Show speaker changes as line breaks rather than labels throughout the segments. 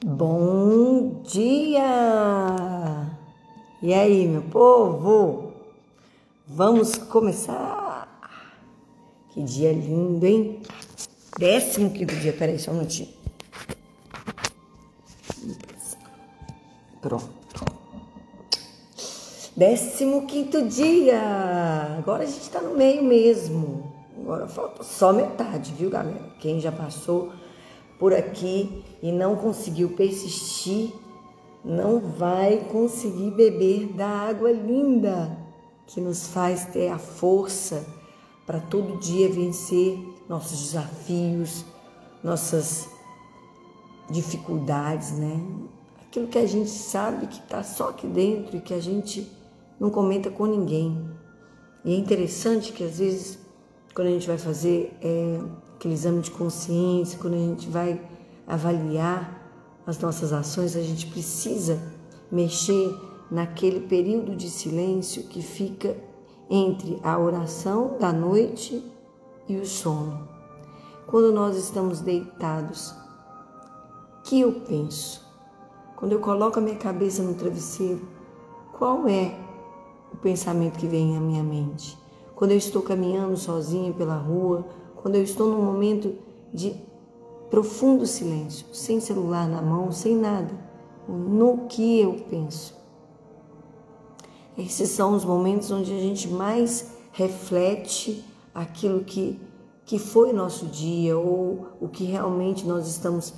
Bom dia! E aí, meu povo? Vamos começar? Que dia lindo, hein? 15º dia, peraí, só um minutinho. Pronto. 15º dia! Agora a gente tá no meio mesmo. Agora falta só metade, viu, galera? Quem já passou por aqui e não conseguiu persistir, não vai conseguir beber da água linda que nos faz ter a força para todo dia vencer nossos desafios, nossas dificuldades, né? Aquilo que a gente sabe que está só aqui dentro e que a gente não comenta com ninguém. E é interessante que às vezes, quando a gente vai fazer aquele exame de consciência, quando a gente vai avaliar as nossas ações, a gente precisa mexer naquele período de silêncio que fica entre a oração da noite e o sono. Quando nós estamos deitados, o que eu penso? Quando eu coloco a minha cabeça no travesseiro, qual é o pensamento que vem à minha mente? Quando eu estou caminhando sozinha pela rua, quando eu estou num momento de profundo silêncio, sem celular na mão, sem nada, no que eu penso? Esses são os momentos onde a gente mais reflete aquilo que foi nosso dia ou o que realmente nós estamos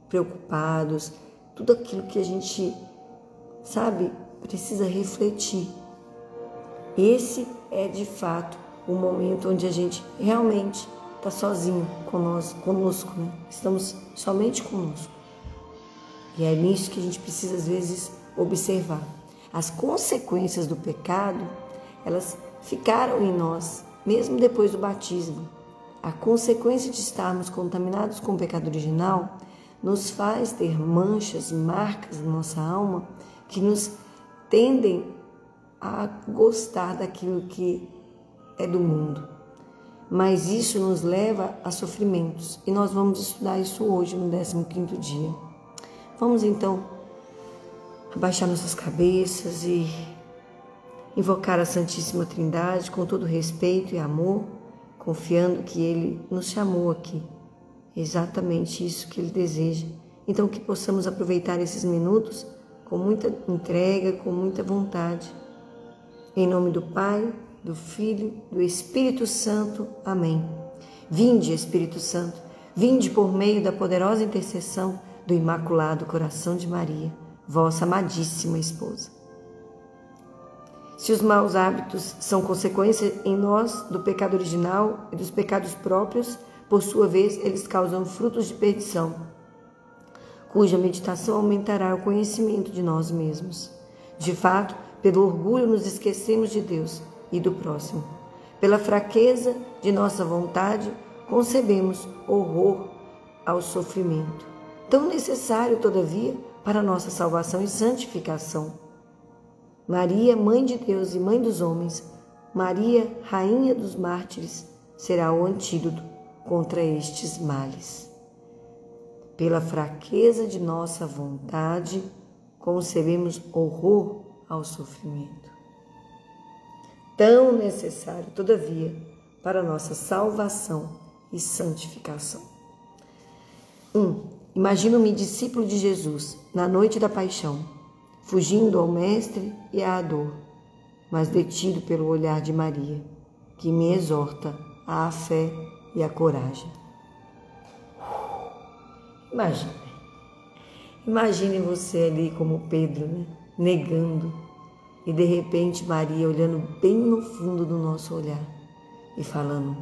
preocupados, tudo aquilo que a gente, sabe, precisa refletir. Esse é de fato o momento onde a gente realmente está sozinho conosco, né? Estamos somente conosco. E é nisso que a gente precisa, às vezes, observar. As consequências do pecado, elas ficaram em nós, mesmo depois do batismo. A consequência de estarmos contaminados com o pecado original nos faz ter manchas, marcas na nossa alma que nos tendem a gostar daquilo que é do mundo. Mas isso nos leva a sofrimentos e nós vamos estudar isso hoje no 15º dia. Vamos então abaixar nossas cabeças e invocar a Santíssima Trindade com todo respeito e amor, confiando que Ele nos chamou aqui. Exatamente isso que Ele deseja. Então que possamos aproveitar esses minutos com muita entrega, com muita vontade. Em nome do Pai, do Filho, do Espírito Santo. Amém. Vinde, Espírito Santo, vinde por meio da poderosa intercessão do Imaculado Coração de Maria, vossa amadíssima esposa. Se os maus hábitos são consequência em nós do pecado original e dos pecados próprios, por sua vez, eles causam frutos de perdição, cuja meditação aumentará o conhecimento de nós mesmos. De fato, pelo orgulho nos esquecemos de Deus e do próximo. Pela fraqueza de nossa vontade, concebemos horror ao sofrimento, tão necessário, todavia, para nossa salvação e santificação. Maria, Mãe de Deus e Mãe dos homens, Maria, Rainha dos mártires, será o antídoto contra estes males. Pela fraqueza de nossa vontade, concebemos horror ao sofrimento, tão necessário, todavia, para nossa salvação e santificação. 1. Imagino-me discípulo de Jesus na noite da paixão, fugindo ao Mestre e à dor, mas detido pelo olhar de Maria, que me exorta à fé e à coragem. Imagine você ali como Pedro, né? Negando, e de repente Maria olhando bem no fundo do nosso olhar e falando: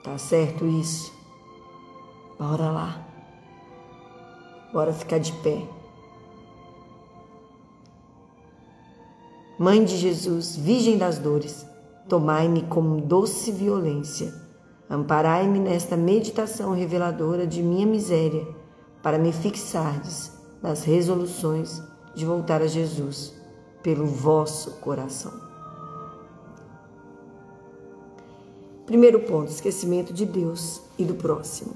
tá certo isso? Bora lá, bora ficar de pé. Mãe de Jesus, Virgem das dores, tomai-me com doce violência, amparai-me nesta meditação reveladora de minha miséria, para me fixardes nas resoluções de voltar a Jesus pelo vosso coração. Primeiro ponto, esquecimento de Deus e do próximo.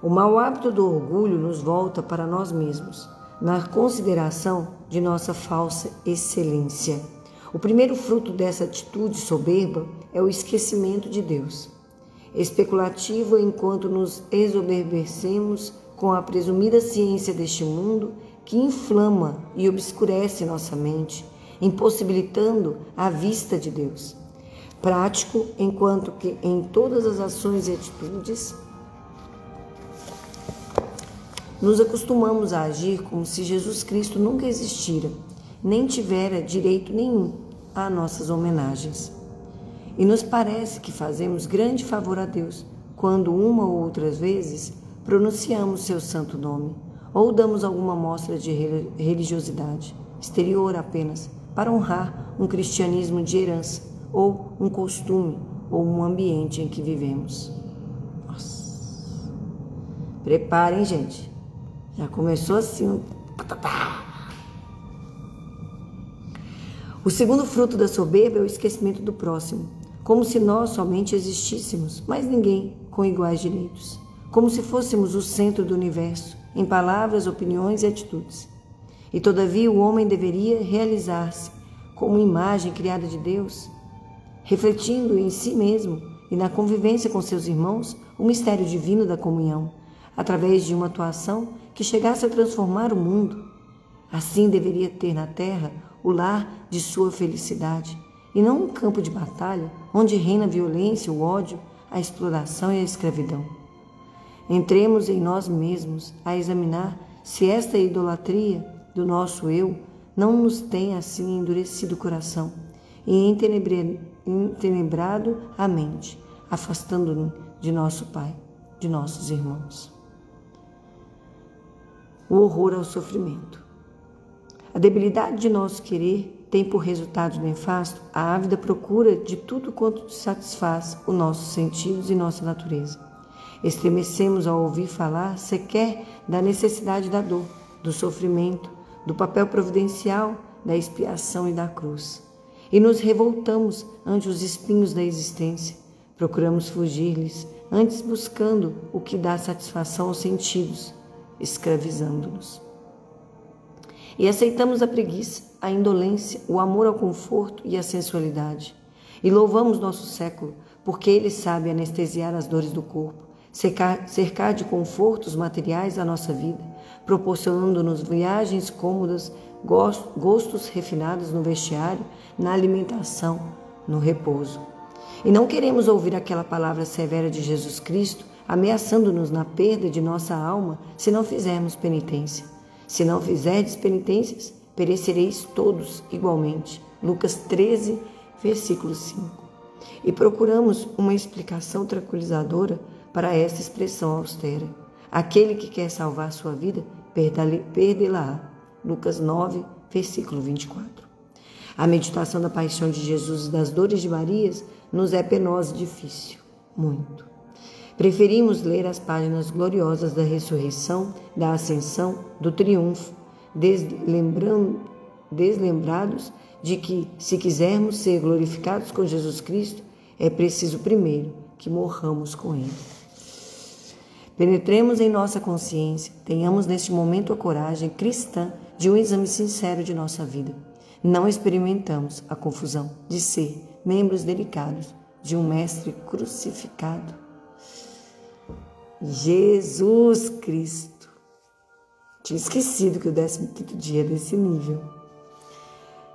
O mau hábito do orgulho nos volta para nós mesmos, na consideração de nossa falsa excelência. O primeiro fruto dessa atitude soberba é o esquecimento de Deus. Especulativo enquanto nos exoberbecemos com a presumida ciência deste mundo que inflama e obscurece nossa mente, impossibilitando a vista de Deus. Prático enquanto que em todas as ações e atitudes nos acostumamos a agir como se Jesus Cristo nunca existira, nem tivera direito nenhum a nossas homenagens. E nos parece que fazemos grande favor a Deus quando uma ou outras vezes pronunciamos seu santo nome ou damos alguma mostra de religiosidade exterior apenas para honrar um cristianismo de herança ou um costume ou um ambiente em que vivemos. Nossa. Preparem, gente. Já começou assim. O segundo fruto da soberba é o esquecimento do próximo, como se nós somente existíssemos, mas ninguém com iguais direitos, como se fôssemos o centro do universo, em palavras, opiniões e atitudes. E todavia o homem deveria realizar-se como imagem criada de Deus, refletindo em si mesmo e na convivência com seus irmãos o mistério divino da comunhão, através de uma atuação que chegasse a transformar o mundo. Assim deveria ter na terra o lar de sua felicidade, e não um campo de batalha onde reina a violência, o ódio, a exploração e a escravidão. Entremos em nós mesmos a examinar se esta idolatria do nosso eu não nos tem assim endurecido o coração e entenebrado a mente, afastando-nos de nosso Pai, de nossos irmãos. O horror ao sofrimento. A debilidade de nosso querer tem por resultado nefasto a ávida procura de tudo quanto satisfaz os nossos sentidos e nossa natureza. Estremecemos ao ouvir falar sequer da necessidade da dor, do sofrimento, do papel providencial, da expiação e da cruz. E nos revoltamos ante os espinhos da existência. Procuramos fugir-lhes, antes buscando o que dá satisfação aos sentidos, escravizando-nos. E aceitamos a preguiça, a indolência, o amor ao conforto e à sensualidade. E louvamos nosso século, porque ele sabe anestesiar as dores do corpo, cercar de confortos materiais a nossa vida, proporcionando-nos viagens cômodas, gostos refinados no vestiário, na alimentação, no repouso. E não queremos ouvir aquela palavra severa de Jesus Cristo, ameaçando-nos na perda de nossa alma se não fizermos penitência. Se não fizerdes penitências, perecereis todos igualmente. Lucas 13, versículo 5. E procuramos uma explicação tranquilizadora para esta expressão austera. Aquele que quer salvar sua vida, perdê-la-á. Lucas 9, versículo 24. A meditação da paixão de Jesus e das dores de Maria nos é penosa e difícil, muito. Preferimos ler as páginas gloriosas da ressurreição, da ascensão, do triunfo, deslembrados de que, se quisermos ser glorificados com Jesus Cristo, é preciso primeiro que morramos com Ele. Penetremos em nossa consciência, tenhamos neste momento a coragem cristã de um exame sincero de nossa vida. Não experimentamos a confusão de ser membros delicados de um mestre crucificado. Jesus Cristo. Tinha esquecido que o 15º dia é desse nível.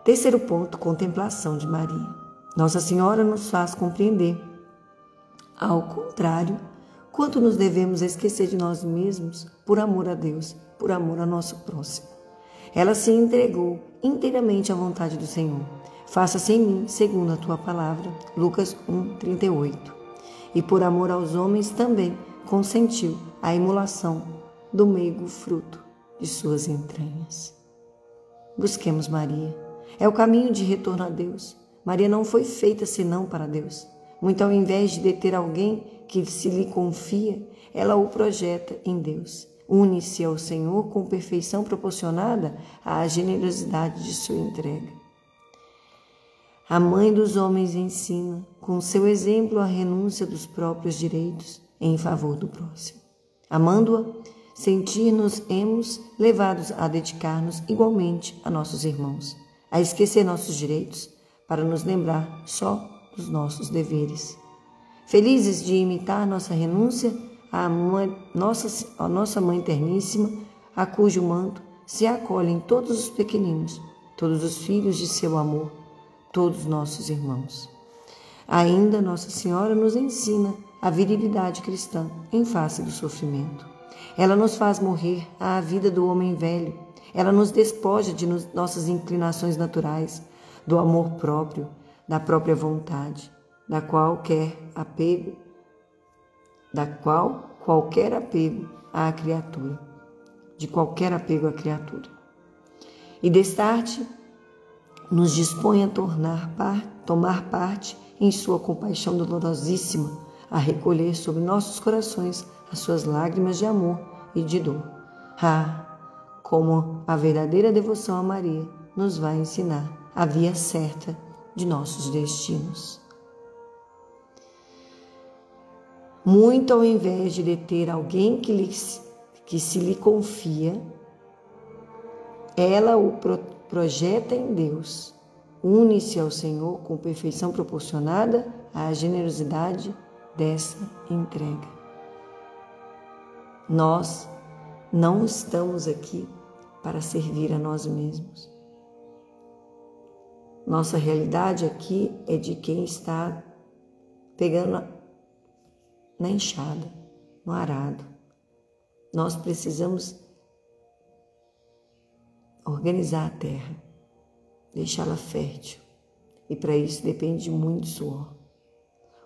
Terceiro ponto, contemplação de Maria. Nossa Senhora nos faz compreender, ao contrário, quanto nos devemos esquecer de nós mesmos por amor a Deus, por amor ao nosso próximo. Ela se entregou inteiramente à vontade do Senhor. Faça-se em mim, segundo a tua palavra. Lucas 1:38. E por amor aos homens também consentiu a imolação do meigo fruto de suas entranhas. Busquemos Maria. É o caminho de retorno a Deus. Maria não foi feita senão para Deus. Muito ao invés de deter alguém que se lhe confia, ela o projeta em Deus. Une-se ao Senhor com perfeição proporcionada à generosidade de sua entrega. A mãe dos homens ensina, com seu exemplo, a renúncia dos próprios direitos em favor do próximo. Amando-a, sentir-nos-emos levados a dedicar-nos igualmente a nossos irmãos, a esquecer nossos direitos, para nos lembrar só dos nossos deveres. Felizes de imitar nossa renúncia à nossa Mãe Terníssima, a cujo manto se acolhem todos os pequeninos, todos os filhos de seu amor, todos nossos irmãos. Ainda Nossa Senhora nos ensina a virilidade cristã em face do sofrimento. Ela nos faz morrer à vida do homem velho. Ela nos despoja de nossas inclinações naturais, do amor próprio, da própria vontade, da qual qualquer apego à criatura, de qualquer apego à criatura. E destarte nos dispõe a tomar parte em sua compaixão dolorosíssima, a recolher sobre nossos corações as suas lágrimas de amor e de dor. Como a verdadeira devoção a Maria nos vai ensinar a via certa de nossos destinos. Muito ao invés de deter alguém que se lhe confia, ela o projeta em Deus, une-se ao Senhor com perfeição proporcionada à generosidade dessa entrega. Nós não estamos aqui para servir a nós mesmos. Nossa realidade aqui é de quem está pegando na enxada, no arado. Nós precisamos organizar a terra, deixá-la fértil. E para isso depende de muito suor.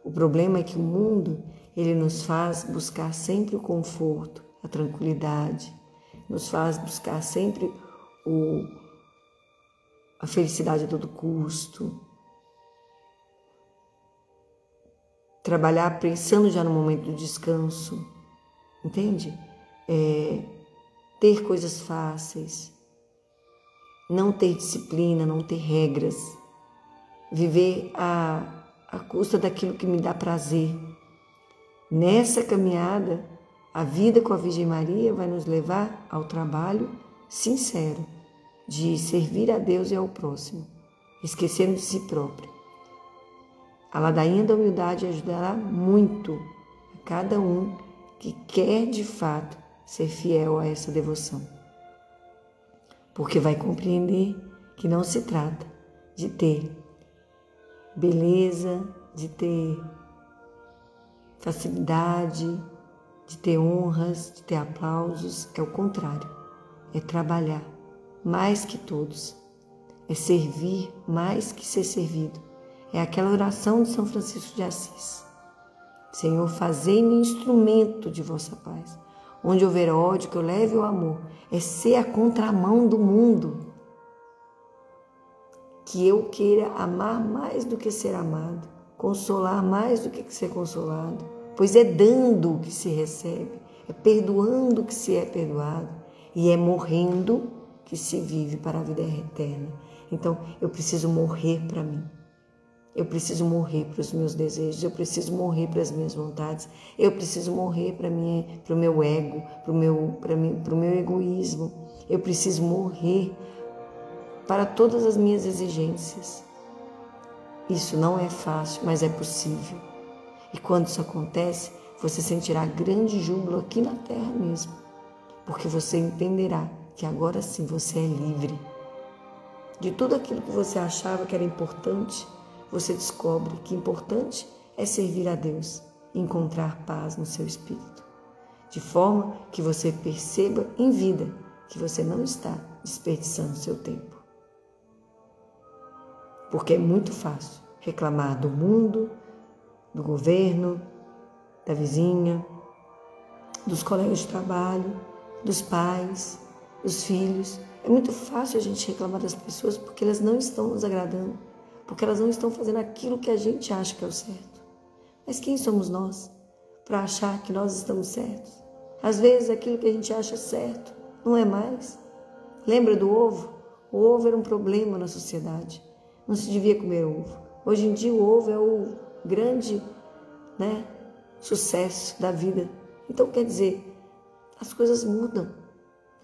O problema é que o mundo, ele nos faz buscar sempre o conforto, a tranquilidade, nos faz buscar sempre a felicidade a todo custo. Trabalhar pensando já no momento do descanso, entende? Ter coisas fáceis, não ter disciplina, não ter regras, viver à custa daquilo que me dá prazer. Nessa caminhada, a vida com a Virgem Maria vai nos levar ao trabalho sincero de servir a Deus e ao próximo, esquecendo de si próprio. A ladainha da humildade ajudará muito a cada um que quer de fato ser fiel a essa devoção, porque vai compreender que não se trata de ter beleza, de ter facilidade, de ter honras, de ter aplausos. É o contrário, é trabalhar mais que todos, é servir mais que ser servido. É aquela oração de São Francisco de Assis: Senhor, fazei-me instrumento de vossa paz. Onde houver ódio, que eu leve o amor. É ser a contramão do mundo. Que eu queira amar mais do que ser amado, consolar mais do que ser consolado, pois é dando que se recebe, é perdoando que se é perdoado, e é morrendo que se vive para a vida eterna. Então, eu preciso morrer para mim. Eu preciso morrer para os meus desejos, eu preciso morrer para as minhas vontades, eu preciso morrer para o meu ego, para o meu egoísmo. Eu preciso morrer para todas as minhas exigências. Isso não é fácil, mas é possível. E quando isso acontece, você sentirá grande júbilo aqui na terra mesmo, porque você entenderá que agora sim você é livre. De tudo aquilo que você achava que era importante, você descobre que importante é servir a Deus e encontrar paz no seu espírito, de forma que você perceba em vida que você não está desperdiçando seu tempo. Porque é muito fácil reclamar do mundo, do governo, da vizinha, dos colegas de trabalho, dos pais, dos filhos. É muito fácil a gente reclamar das pessoas porque elas não estão nos agradando, porque elas não estão fazendo aquilo que a gente acha que é o certo. Mas quem somos nós para achar que nós estamos certos? Às vezes aquilo que a gente acha certo não é mais. Lembra do ovo? O ovo era um problema na sociedade. Não se devia comer ovo. Hoje em dia o ovo é o grande, sucesso da vida. Então quer dizer, as coisas mudam.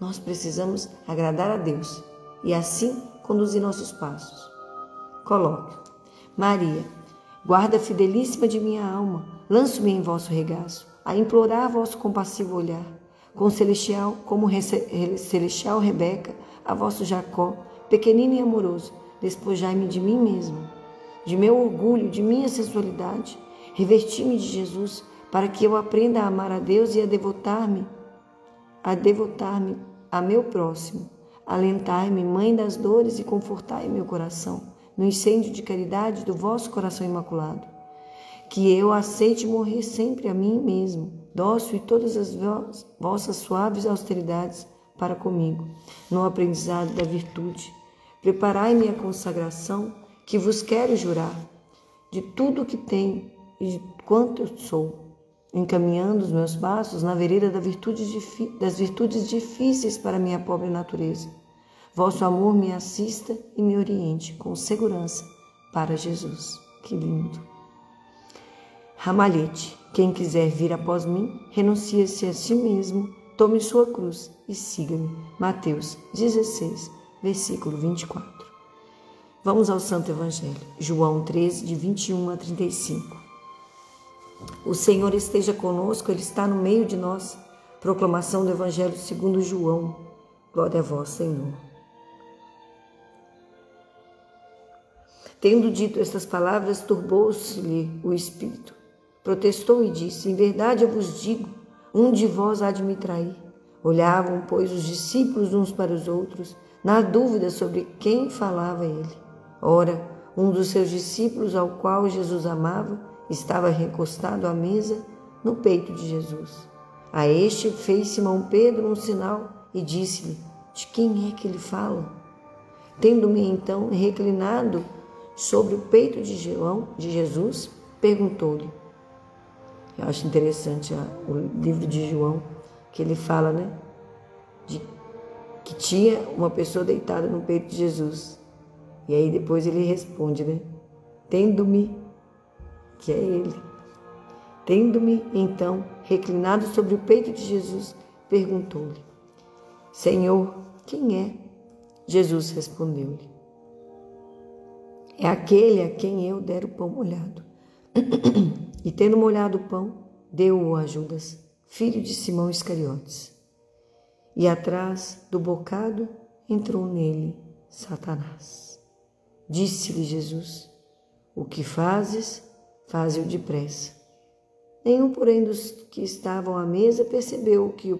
Nós precisamos agradar a Deus e assim conduzir nossos passos. Coloque: Maria, guarda fidelíssima de minha alma, lanço-me em vosso regaço, a implorar vosso compassivo olhar, como celestial Rebeca, a vosso Jacó, pequenino e amoroso, despojai-me de mim mesmo, de meu orgulho, de minha sensualidade, revesti-me de Jesus, para que eu aprenda a amar a Deus e a devotar-me a meu próximo. Alentai-me, mãe das dores, e confortai meu coração, no incêndio de caridade do vosso coração imaculado. Que eu aceite morrer sempre a mim mesmo, dócil e todas as vossas suaves austeridades para comigo, no aprendizado da virtude. Preparai-me a consagração que vos quero jurar, de tudo o que tenho e de quanto eu sou, encaminhando os meus passos na vereda das virtudes difíceis para minha pobre natureza. Vosso amor me assista e me oriente com segurança para Jesus. Que lindo! Ramalhete: quem quiser vir após mim, renuncie-se a si mesmo, tome sua cruz e siga-me. Mateus 16, versículo 24. Vamos ao Santo Evangelho. João 13, de 21 a 35. O Senhor esteja conosco, Ele está no meio de nós. Proclamação do Evangelho segundo João. Glória a vós, Senhor. Tendo dito estas palavras, turbou-se-lhe o espírito. Protestou e disse: em verdade eu vos digo, um de vós há de me trair. Olhavam, pois, os discípulos uns para os outros, na dúvida sobre quem falava ele. Ora, um dos seus discípulos, ao qual Jesus amava, estava recostado à mesa no peito de Jesus. A este fez Simão Pedro um sinal e disse-lhe: de quem é que ele fala? Tendo-me então reclinado sobre o peito de Jesus, perguntou-lhe. Eu acho interessante o livro de João, que ele fala, que tinha uma pessoa deitada no peito de Jesus. E aí depois ele responde, tendo-me, que é ele. Tendo-me então reclinado sobre o peito de Jesus, perguntou-lhe: Senhor, quem é? Jesus respondeu-lhe: é aquele a quem eu der o pão molhado. E tendo molhado o pão, deu-o a Judas, filho de Simão Iscariotes. E atrás do bocado entrou nele Satanás. Disse-lhe Jesus: o que fazes, faze-o depressa. Nenhum, porém, dos que estavam à mesa percebeu que a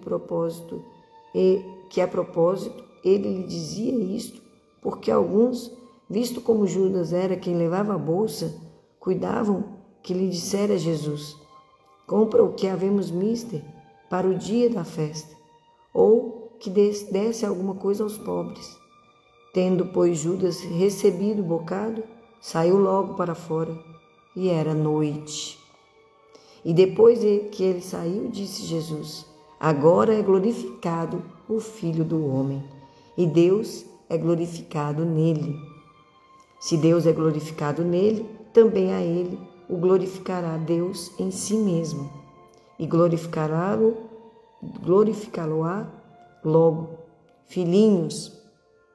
propósito ele lhe dizia isto, porque alguns, visto como Judas era quem levava a bolsa, cuidavam que lhe dissera Jesus: compra o que havemos mister para o dia da festa, ou que desse alguma coisa aos pobres. Tendo, pois, Judas recebido o bocado, saiu logo para fora, e era noite. E depois que ele saiu, disse Jesus: agora é glorificado o Filho do Homem, e Deus é glorificado nele. Se Deus é glorificado nele, também a ele o glorificará Deus em si mesmo, e glorificá-lo-á logo. Filhinhos,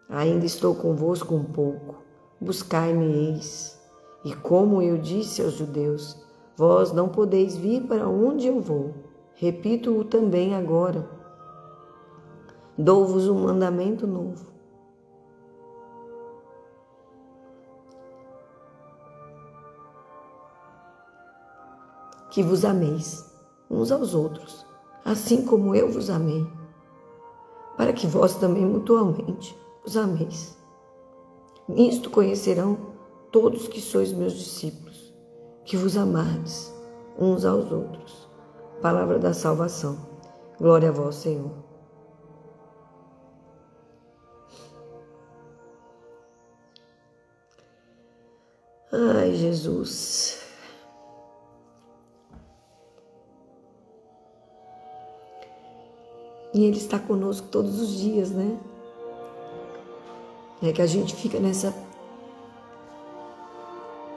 ainda estou convosco um pouco, buscai-me-eis. E como eu disse aos judeus, vós não podeis vir para onde eu vou, repito-o também agora. Dou-vos um mandamento novo: que vos ameis uns aos outros, assim como eu vos amei, para que vós também mutuamente vos ameis. Nisto conhecerão todos que sois meus discípulos, que vos amardes uns aos outros. Palavra da salvação. Glória a vós, Senhor. Ai, Jesus. E Ele está conosco todos os dias, É que a gente fica nessa...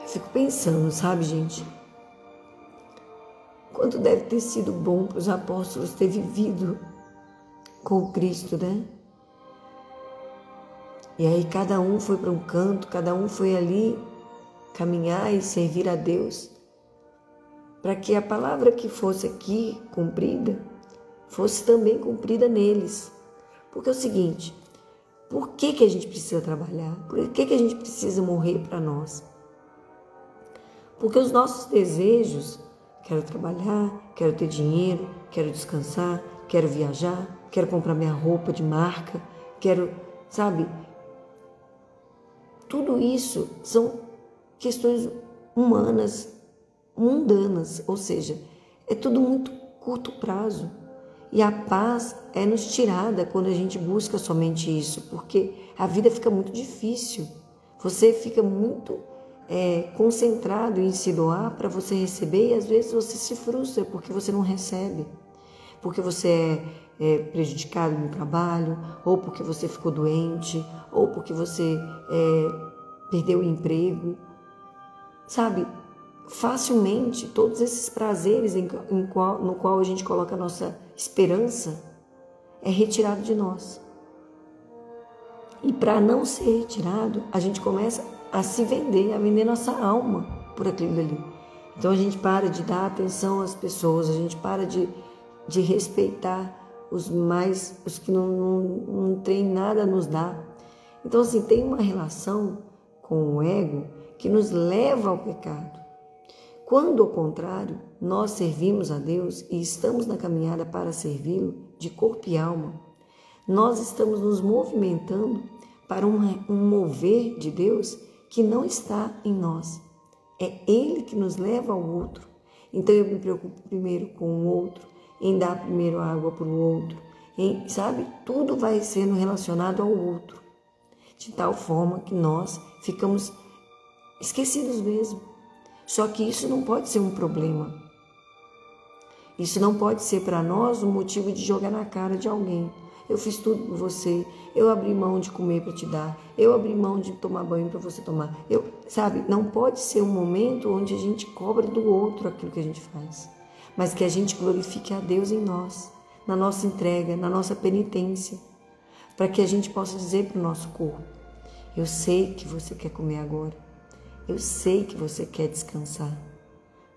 Eu fico pensando, sabe, gente? Quanto deve ter sido bom para os apóstolos ter vivido com Cristo, né? E aí cada um foi para um canto, cada um foi ali caminhar e servir a Deus, para que a palavra que fosse aqui cumprida, fosse também cumprida neles. Porque é o seguinte, por que a gente precisa trabalhar? Por que a gente precisa morrer para nós? Porque os nossos desejos, quero trabalhar, quero ter dinheiro, quero descansar, quero viajar, quero comprar minha roupa de marca, quero, sabe? Tudo isso são questões humanas, mundanas, ou seja, é tudo muito curto prazo. E a paz é nos tirada quando a gente busca somente isso, porque a vida fica muito difícil. Você fica muito concentrado em se doar para você receber e às vezes você se frustra porque você não recebe, porque você é prejudicado no trabalho, ou porque você ficou doente, ou porque você perdeu o emprego. Sabe, facilmente todos esses prazeres no qual a gente coloca a nossa esperança é retirado de nós. E para não ser retirado, a gente começa a se vender, a vender nossa alma por aquilo ali. Então a gente para de dar atenção às pessoas, a gente para de respeitar os que não tem nada a nos dar. Então assim, tem uma relação com o ego que nos leva ao pecado. Quando, ao contrário, nós servimos a Deus e estamos na caminhada para servi-lo de corpo e alma, nós estamos nos movimentando para um mover de Deus que não está em nós. É Ele que nos leva ao outro. Então eu me preocupo primeiro com o outro, em dar primeiro água para o outro, sabe? Tudo vai sendo relacionado ao outro, de tal forma que nós ficamos esquecidos mesmo. Só que isso não pode ser um problema. Isso não pode ser para nós um motivo de jogar na cara de alguém. Eu fiz tudo por você, eu abri mão de comer para te dar, eu abri mão de tomar banho para você tomar. Sabe, não pode ser um momento onde a gente cobra do outro aquilo que a gente faz, mas que a gente glorifique a Deus em nós, na nossa entrega, na nossa penitência, para que a gente possa dizer para o nosso corpo: eu sei que você quer comer agora, eu sei que você quer descansar,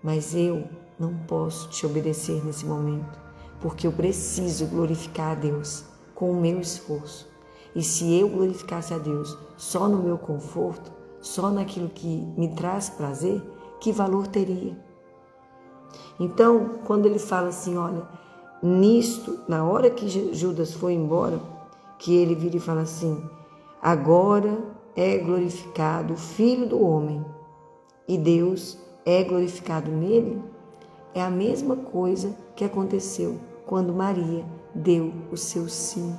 mas eu não posso te obedecer nesse momento, porque eu preciso glorificar a Deus com o meu esforço. E se eu glorificasse a Deus só no meu conforto, só naquilo que me traz prazer, que valor teria? Então, quando ele fala assim, olha, nisto, na hora que Judas foi embora, que ele vira e fala assim, agora é glorificado o Filho do Homem e Deus é glorificado nele, é a mesma coisa que aconteceu quando Maria deu o seu sim.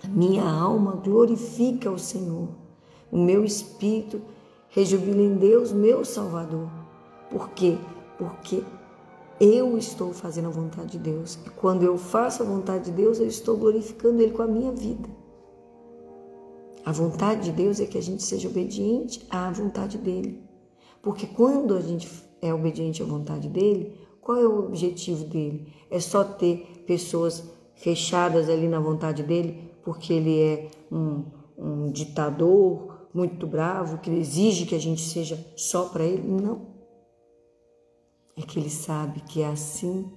A minha alma glorifica o Senhor, o meu espírito rejubila em Deus, meu Salvador. Por quê? Porque eu estou fazendo a vontade de Deus. E quando eu faço a vontade de Deus, eu estou glorificando Ele com a minha vida. A vontade de Deus é que a gente seja obediente à vontade dEle. Porque quando a gente é obediente à vontade dEle, qual é o objetivo dEle? É só ter pessoas fechadas ali na vontade dEle, porque Ele é um ditador muito bravo, que exige que a gente seja só para Ele? Não. É que Ele sabe que assim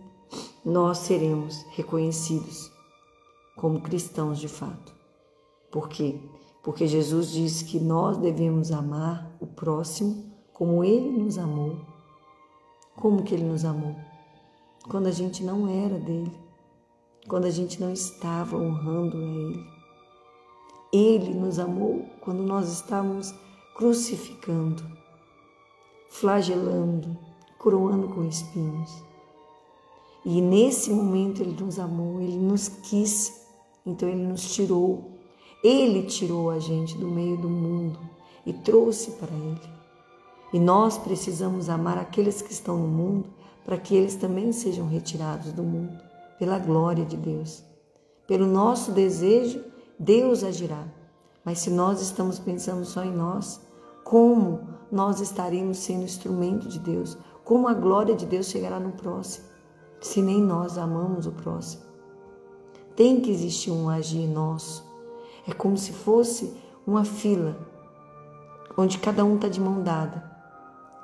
nós seremos reconhecidos como cristãos de fato. Por quê? Porque Jesus disse que nós devemos amar o próximo como Ele nos amou. Como que Ele nos amou? Quando a gente não era dEle, quando a gente não estava honrando a Ele. Ele nos amou quando nós estávamos crucificando, flagelando, coroando com espinhos. E nesse momento Ele nos amou, Ele nos quis, então Ele nos tirou. Ele tirou a gente do meio do mundo e trouxe para Ele. E nós precisamos amar aqueles que estão no mundo para que eles também sejam retirados do mundo, pela glória de Deus. Pelo nosso desejo, Deus agirá. Mas se nós estamos pensando só em nós, como nós estaremos sendo instrumento de Deus? Como a glória de Deus chegará no próximo, se nem nós amamos o próximo? Tem que existir um agir nosso. É como se fosse uma fila, onde cada um está de mão dada.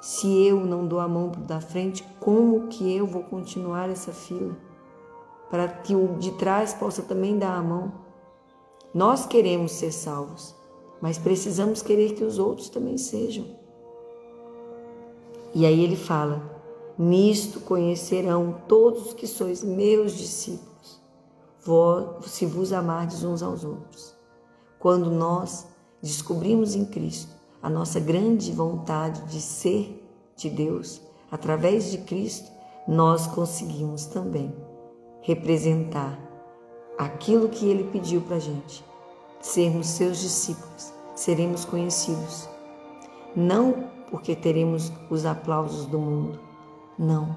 Se eu não dou a mão da frente, como que eu vou continuar essa fila? Para que o de trás possa também dar a mão. Nós queremos ser salvos, mas precisamos querer que os outros também sejam. E aí ele fala: nisto conhecerão todos que sois meus discípulos, se vos amardes uns aos outros. Quando nós descobrimos em Cristo a nossa grande vontade de ser de Deus, através de Cristo, nós conseguimos também representar aquilo que Ele pediu para a gente. Sermos seus discípulos, seremos conhecidos. Não porque teremos os aplausos do mundo, não,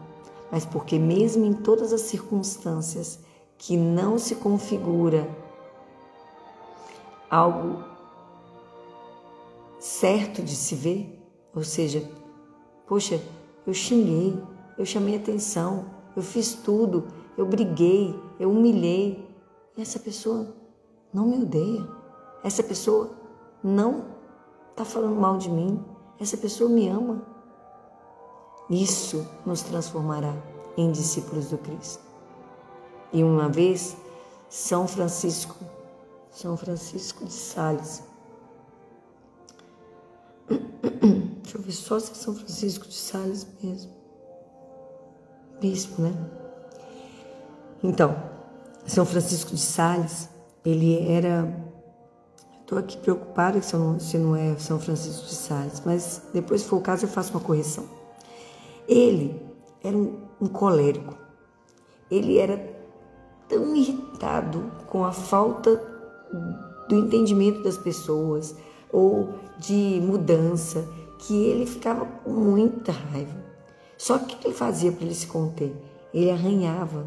mas porque mesmo em todas as circunstâncias que não se configura algo certo de se ver, ou seja, poxa, eu xinguei, eu chamei atenção, eu fiz tudo, eu briguei, eu humilhei, e essa pessoa não me odeia, essa pessoa não está falando mal de mim, essa pessoa me ama. Isso nos transformará em discípulos do Cristo. E uma vez, São Francisco de Sales, deixa eu ver só se é São Francisco de Sales mesmo, bispo, né? Então, São Francisco de Sales, ele era... Estou aqui preocupada se não é São Francisco de Sales, mas depois, se for o caso, eu faço uma correção. Ele era um colérico. Ele era tão irritado com a falta do entendimento das pessoas ou de mudança, que ele ficava com muita raiva. Só que o que ele fazia para ele se conter? Ele arranhava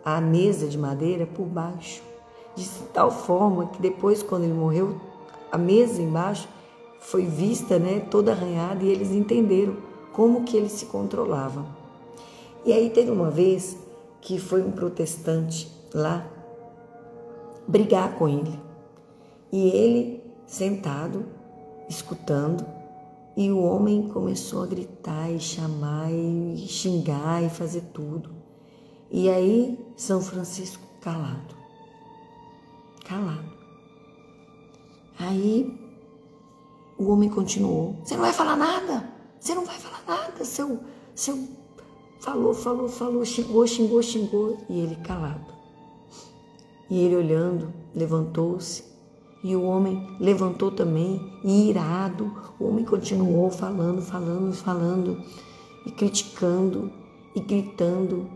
a mesa de madeira por baixo, de tal forma que depois, quando ele morreu, a mesa embaixo foi vista, né, toda arranhada, e eles entenderam como que ele se controlava. E aí teve uma vez que foi um protestante lá brigar com ele, e ele sentado, escutando, e o homem começou a gritar e chamar e xingar e fazer tudo. E aí São Francisco calado. Aí o homem continuou: você não vai falar nada, você não vai falar nada, seu falou, xingou, e ele calado. E ele olhando, levantou-se, e o homem levantou também, e irado, o homem continuou falando, e criticando, e gritando: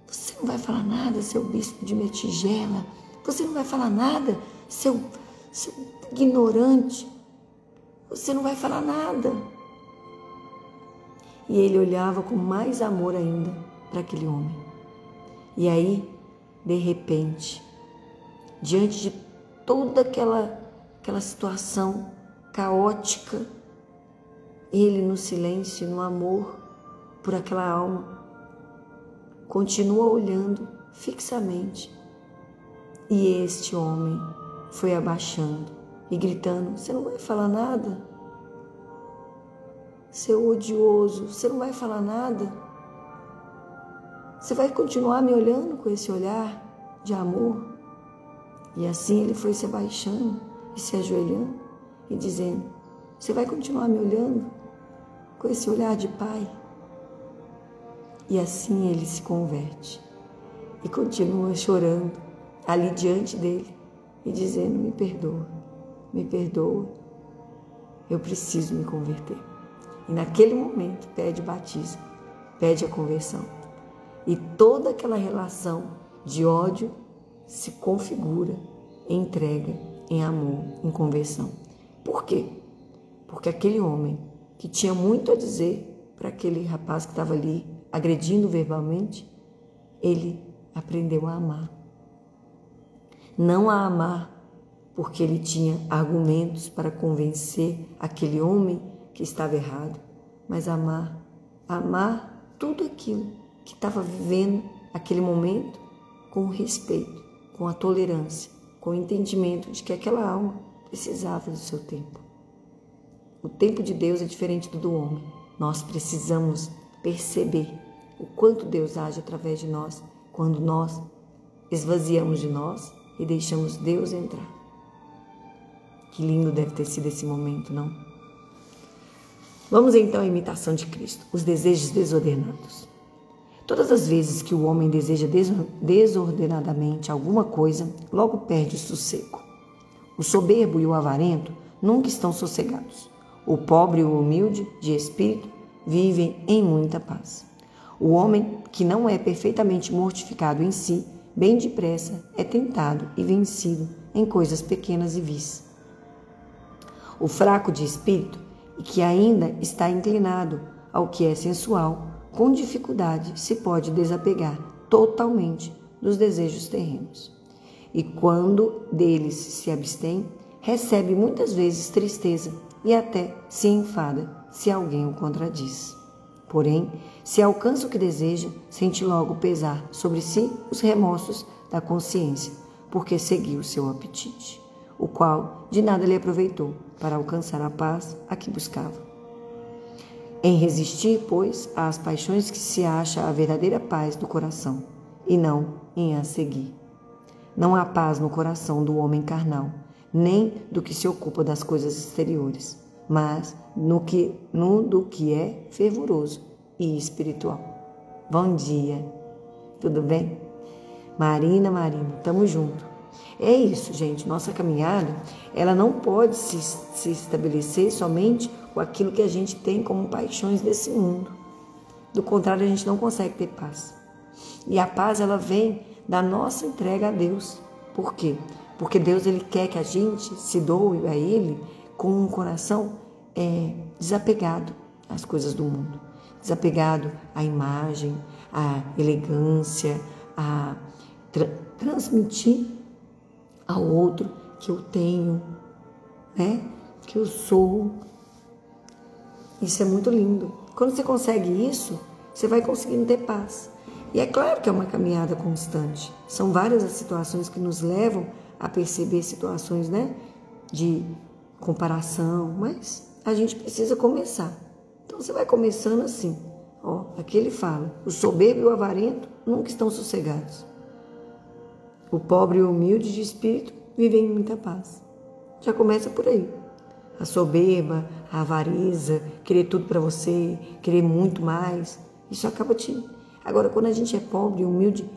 você não vai falar nada, seu bispo de minha tigela, você não vai falar nada, seu ignorante, você não vai falar nada. E ele olhava com mais amor ainda para aquele homem. E aí, de repente, diante de toda aquela situação caótica, ele no silêncio, no amor por aquela alma, continua olhando fixamente. E este homem foi abaixando e gritando: você não vai falar nada? Seu odioso, você não vai falar nada? Você vai continuar me olhando com esse olhar de amor? E assim ele foi se abaixando e se ajoelhando e dizendo: você vai continuar me olhando com esse olhar de pai? E assim ele se converte e continua chorando ali diante dele e dizendo: me perdoa, eu preciso me converter. E naquele momento pede o batismo, pede a conversão. E toda aquela relação de ódio se configura em entrega, em amor, em conversão. Por quê? Porque aquele homem que tinha muito a dizer para aquele rapaz que estava ali agredindo verbalmente, ele aprendeu a amar. Não a amar porque ele tinha argumentos para convencer aquele homem que estava errado, mas amar tudo aquilo que estava vivendo aquele momento com respeito, com a tolerância, com o entendimento de que aquela alma precisava do seu tempo. O tempo de Deus é diferente do homem. Nós precisamos perceber o quanto Deus age através de nós quando nós esvaziamos de nós e deixamos Deus entrar. Que lindo deve ter sido esse momento, não? Vamos então à imitação de Cristo, os desejos desordenados. Todas as vezes que o homem deseja desordenadamente alguma coisa, logo perde o sossego. O soberbo e o avarento nunca estão sossegados. O pobre e o humilde de espírito vivem em muita paz. O homem que não é perfeitamente mortificado em si, bem depressa é tentado e vencido em coisas pequenas e vis. O fraco de espírito e que ainda está inclinado ao que é sensual, com dificuldade se pode desapegar totalmente dos desejos terrenos. E quando deles se abstém, recebe muitas vezes tristeza e até se enfada se alguém o contradiz. Porém, se alcança o que deseja, sente logo pesar sobre si os remorsos da consciência, porque seguiu seu apetite, o qual de nada lhe aproveitou para alcançar a paz a que buscava. Em resistir, pois, às paixões que se acha a verdadeira paz do coração, e não em a seguir. Não há paz no coração do homem carnal, nem do que se ocupa das coisas exteriores, mas no do que é fervoroso e espiritual. Bom dia, tudo bem? Marina, tamo junto. É isso, gente, nossa caminhada, ela não pode se estabelecer somente com aquilo que a gente tem como paixões desse mundo. Do contrário, a gente não consegue ter paz. E a paz, ela vem da nossa entrega a Deus. Por quê? Porque Deus, ele quer que a gente se doe a Ele com um coração desapegado às coisas do mundo. Desapegado à imagem, à elegância, a transmitir ao outro que eu tenho, né? Que eu sou. Isso é muito lindo. Quando você consegue isso, você vai conseguindo ter paz. E é claro que é uma caminhada constante. São várias as situações que nos levam a perceber situações, né, de comparação, mas a gente precisa começar. Então você vai começando assim. Ó, aqui ele fala: o soberbo e o avarento nunca estão sossegados. O pobre e o humilde de espírito vivem em muita paz. Já começa por aí. A soberba, a avareza, querer tudo para você, querer muito mais, isso acaba te... Agora, quando a gente é pobre e humilde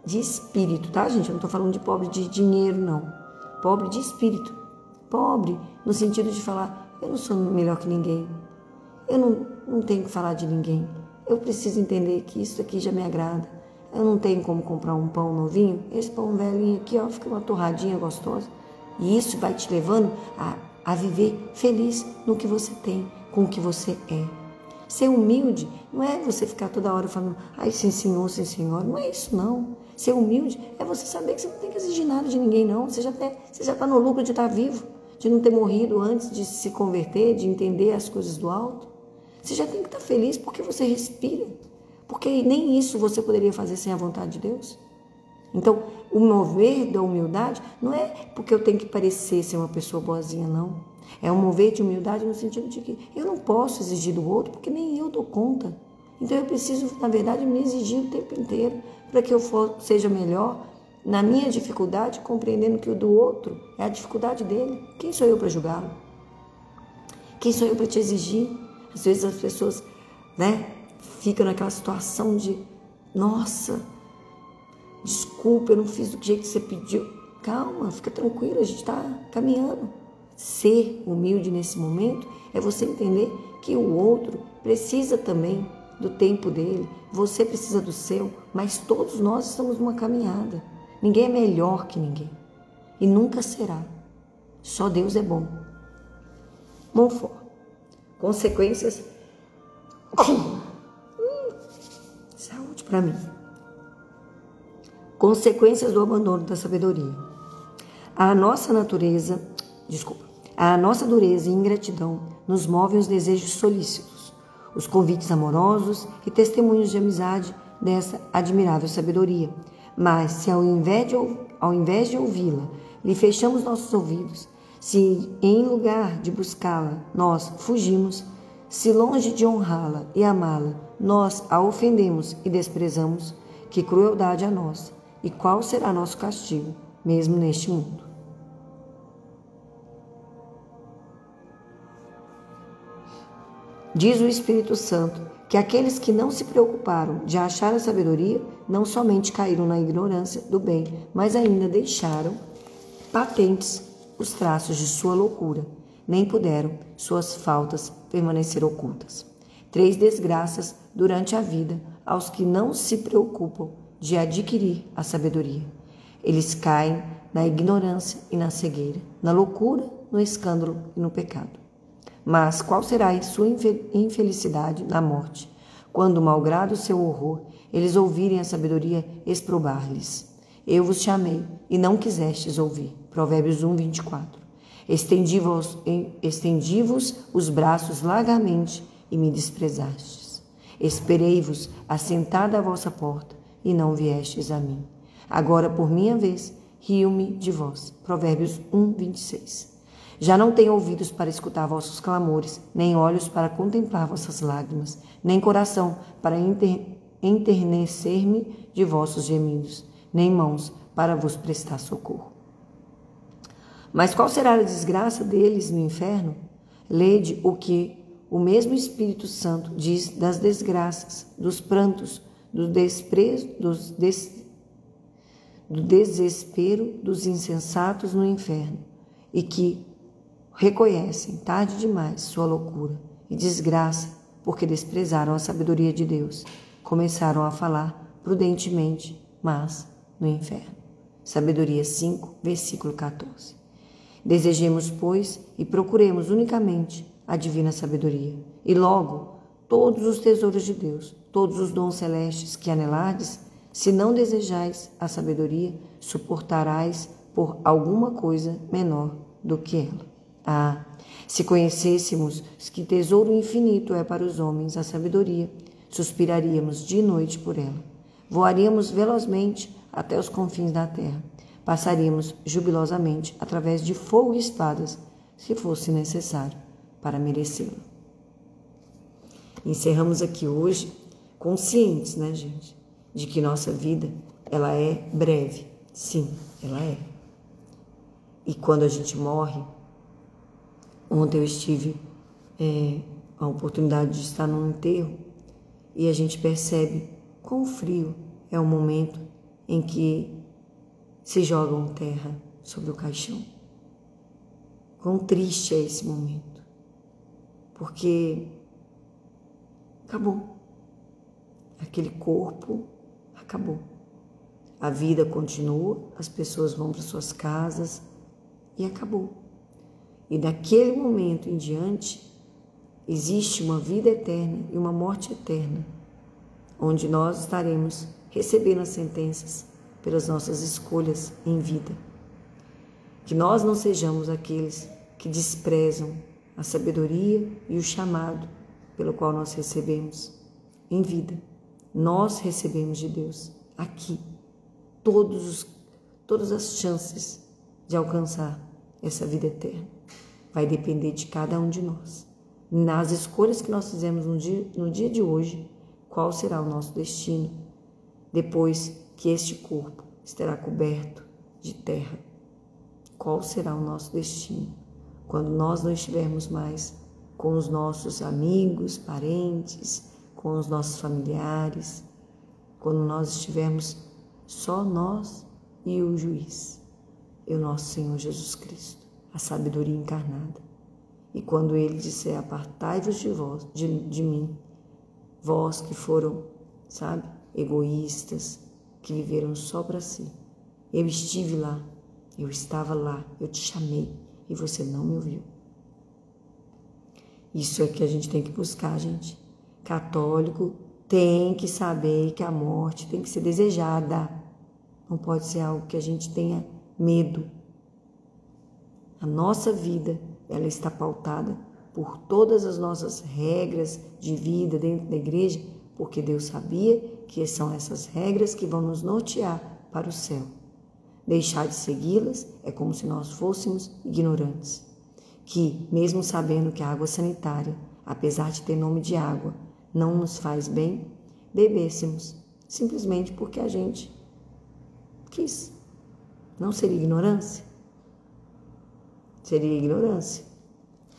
de espírito, tá, gente? Eu não tô falando de pobre de dinheiro, não. Pobre de espírito. Pobre no sentido de falar: eu não sou melhor que ninguém. Eu não tenho que falar de ninguém. Eu preciso entender que isso aqui já me agrada. Eu não tenho como comprar um pão novinho. Esse pão velhinho aqui, ó, fica uma torradinha gostosa. E isso vai te levando a viver feliz no que você tem, com o que você é. Ser humilde não é você ficar toda hora falando: ai, sim senhor, sim senhora. Não é isso, não. Ser humilde é você saber que você não tem que exigir nada de ninguém, não. Você já está no lucro de estar vivo, de não ter morrido antes de se converter, de entender as coisas do alto. Você já tem que estar feliz porque você respira. Porque nem isso você poderia fazer sem a vontade de Deus. Então, o mover da humildade não é porque eu tenho que parecer ser uma pessoa boazinha, não. É um mover de humildade no sentido de que eu não posso exigir do outro porque nem eu dou conta. Então, eu preciso, na verdade, me exigir o tempo inteiro para que eu seja melhor na minha dificuldade, compreendendo que o do outro é a dificuldade dele. Quem sou eu para julgá-lo? Quem sou eu para te exigir? Às vezes as pessoas, né, ficam naquela situação de: nossa, desculpa, eu não fiz do jeito que você pediu. Calma, fica tranquilo, a gente está caminhando. Ser humilde nesse momento é você entender que o outro precisa também do tempo dele, você precisa do seu, mas todos nós estamos numa caminhada. Ninguém é melhor que ninguém e nunca será. Só Deus é bom. Monfort. Consequências. Saúde para mim. Consequências do abandono da sabedoria. A nossa dureza e ingratidão nos movem os desejos solícitos, os convites amorosos e testemunhos de amizade dessa admirável sabedoria. Mas se ao invés ao invés de ouvi-la, lhe fechamos nossos ouvidos, se em lugar de buscá-la, nós fugimos, se longe de honrá-la e amá-la, nós a ofendemos e desprezamos, que crueldade a nós! E qual será nosso castigo, mesmo neste mundo? Diz o Espírito Santo que aqueles que não se preocuparam de achar a sabedoria não somente caíram na ignorância do bem, mas ainda deixaram patentes os traços de sua loucura, nem puderam suas faltas permanecer ocultas. 3 desgraças durante a vida aos que não se preocupam de adquirir a sabedoria. Eles caem na ignorância e na cegueira, na loucura, no escândalo e no pecado. Mas qual será a sua infelicidade na morte, quando, malgrado o seu horror, eles ouvirem a sabedoria exprobar-lhes? Eu vos chamei e não quisestes ouvir. Provérbios 1, 24. Estendi-vos os braços largamente e me desprezastes. Esperei-vos assentada à vossa porta e não viestes a mim. Agora, por minha vez, rio-me de vós. Provérbios 1, 26. Já não tenho ouvidos para escutar vossos clamores, nem olhos para contemplar vossas lágrimas, nem coração para enternecer-me de vossos gemidos, nem mãos para vos prestar socorro. Mas qual será a desgraça deles no inferno? Lede o que o mesmo Espírito Santo diz das desgraças, dos prantos, do desprezo, do desespero dos insensatos no inferno, e que reconhecem tarde demais sua loucura e desgraça porque desprezaram a sabedoria de Deus. Começaram a falar prudentemente, mas no inferno. Sabedoria 5, versículo 14. Desejemos, pois, e procuremos unicamente a divina sabedoria, e logo todos os tesouros de Deus, todos os dons celestes que anelardes. Se não desejais a sabedoria, suportarás por alguma coisa menor do que ela. Ah, se conhecêssemos que tesouro infinito é para os homens a sabedoria, suspiraríamos de noite por ela. Voaríamos velozmente até os confins da terra. Passaríamos jubilosamente através de fogo e espadas, se fosse necessário, para merecê-lo. Encerramos aqui hoje conscientes, né, gente, de que nossa vida, ela é breve. Sim, ela é. E quando a gente morre, ontem eu estive a oportunidade de estar num enterro e a gente percebe quão frio é o momento em que se jogam terra sobre o caixão. Quão triste é esse momento, porque acabou. Aquele corpo acabou. A vida continua, as pessoas vão para suas casas e acabou. E daquele momento em diante, existe uma vida eterna e uma morte eterna, onde nós estaremos recebendo as sentenças pelas nossas escolhas em vida. Que nós não sejamos aqueles que desprezam a sabedoria e o chamado pelo qual nós recebemos em vida. Nós recebemos de Deus aqui todas as chances de alcançar essa vida eterna. Vai depender de cada um de nós. Nas escolhas que nós fizemos no dia de hoje, qual será o nosso destino depois que este corpo estará coberto de terra? Qual será o nosso destino quando nós não estivermos mais com os nossos amigos, parentes, com os nossos familiares, quando nós estivermos só nós e o juiz, e o nosso Senhor Jesus Cristo, a sabedoria encarnada. E quando Ele disser, apartai-vos de mim, vós que foram, egoístas, que viveram só para si. Eu estive lá, eu estava lá, eu te chamei e você não me ouviu. Isso é que a gente tem que buscar, gente. Católico tem que saber que a morte tem que ser desejada. Não pode ser algo que a gente tenha medo. A nossa vida, ela está pautada por todas as nossas regras de vida dentro da igreja, porque Deus sabia que são essas regras que vão nos nortear para o céu. Deixar de segui-las é como se nós fôssemos ignorantes, que, mesmo sabendo que a água sanitária, apesar de ter nome de água, não nos faz bem, bebêssemos, simplesmente porque a gente quis. Não seria ignorância? Seria ignorância.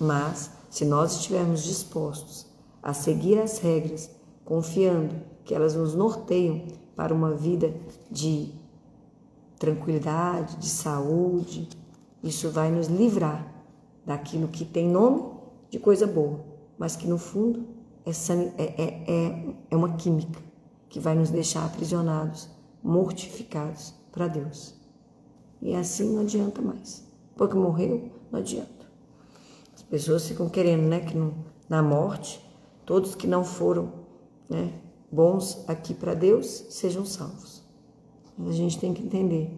Mas, se nós estivermos dispostos a seguir as regras, confiando que elas nos norteiam para uma vida de tranquilidade, de saúde, isso vai nos livrar daquilo que tem nome de coisa boa, mas que no fundo é uma química que vai nos deixar aprisionados, mortificados para Deus. E assim não adianta mais. Porque morreu, não adianta. As pessoas ficam querendo, né, que na morte, todos que não foram, né, bons aqui para Deus sejam salvos. Mas a gente tem que entender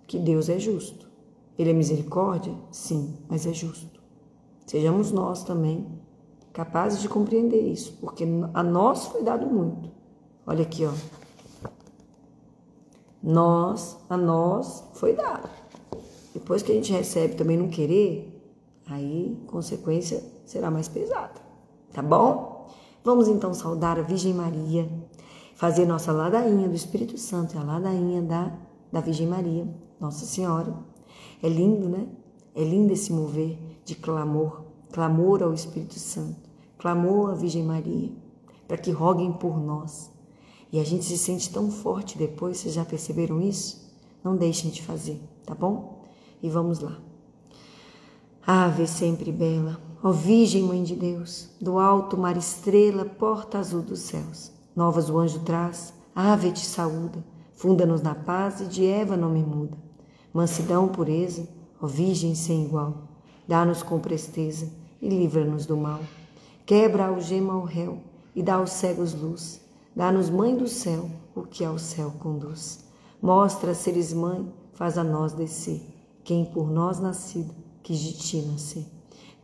que Deus é justo. Ele é misericórdia? Sim, mas é justo. Sejamos nós também capazes de compreender isso, porque a nós foi dado muito. Olha aqui, ó. A nós foi dado. Depois que a gente recebe também não querer, aí a consequência será mais pesada. Tá bom? Vamos então saudar a Virgem Maria, fazer nossa ladainha do Espírito Santo e a ladainha da Virgem Maria, Nossa Senhora. É lindo, né? É lindo esse mover de clamor ao Espírito Santo, clamor à Virgem Maria, para que roguem por nós. E a gente se sente tão forte depois, vocês já perceberam isso? Não deixem de fazer, tá bom? E vamos lá. Ave sempre bela, ó Virgem Mãe de Deus, do alto mar estrela, porta azul dos céus. Novas o anjo traz, ave te saúda, funda-nos na paz e de Eva não me muda. Mansidão, pureza, ó Virgem sem igual, dá-nos com presteza e livra-nos do mal. Quebra a algema ao réu e dá aos cegos luz, dá-nos Mãe do céu o que ao céu conduz. Mostra, seres mãe, faz a nós descer, quem por nós nascido quis de ti nascer.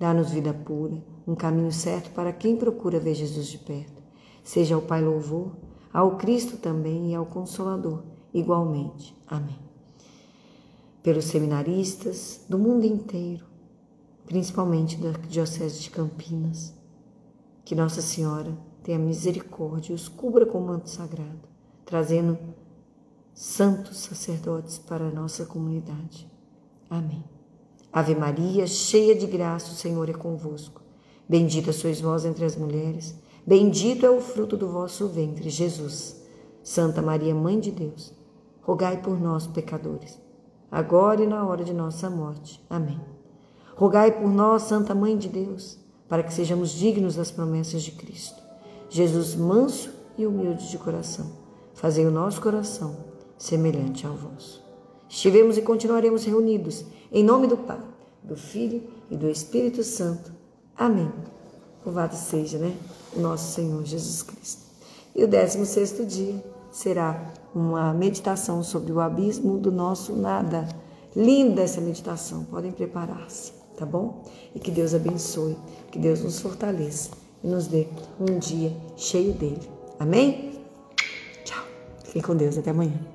Dá-nos vida pura, um caminho certo para quem procura ver Jesus de perto. Seja ao Pai louvor, ao Cristo também e ao Consolador, igualmente. Amém. Pelos seminaristas do mundo inteiro, principalmente da Diocese de Campinas, que Nossa Senhora tenha misericórdia e os cubra com o manto sagrado, trazendo santos sacerdotes para a nossa comunidade. Amém. Ave Maria, cheia de graça, o Senhor é convosco. Bendita sois vós entre as mulheres, bendito é o fruto do vosso ventre, Jesus. Santa Maria, Mãe de Deus, rogai por nós, pecadores, agora e na hora de nossa morte. Amém. Rogai por nós, Santa Mãe de Deus, para que sejamos dignos das promessas de Cristo. Jesus, manso e humilde de coração, fazei o nosso coração semelhante ao vosso. Estivemos e continuaremos reunidos, em nome do Pai, do Filho e do Espírito Santo. Amém. Louvado seja, né, o nosso Senhor Jesus Cristo. E o 16º dia será uma meditação sobre o abismo do nosso nada. Linda essa meditação, podem preparar-se, tá bom? E que Deus abençoe, que Deus nos fortaleça e nos dê um dia cheio dele. Amém? Tchau. Fiquem com Deus, até amanhã.